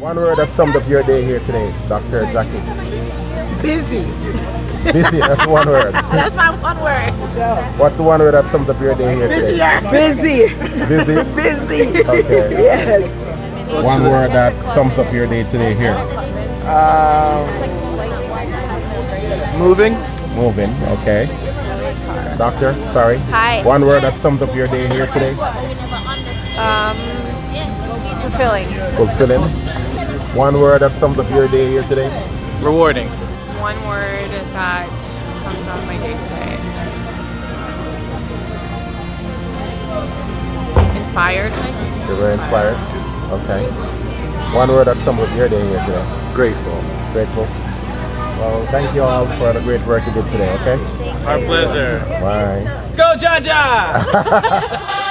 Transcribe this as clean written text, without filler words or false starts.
One word that sums up your day here today, Dr. Jackie. Busy. Busy, that's one word. That's my one word. What's the one word that sums up your day here today? Busy. Busy? Busy. Okay. Yes. One word that sums up your day today here. Moving. Moving, okay. Doctor, sorry. Hi. One word that sums up your day here today. Fulfilling. Fulfilling. One word that sums up your day here today. Rewarding. One word that sums up my day today. Inspired. You're very inspired. Okay. One word that sums up your day here today. Grateful. Grateful. Well, thank you all for the great work you did today, okay? Our pleasure. Bye. Go Jaja!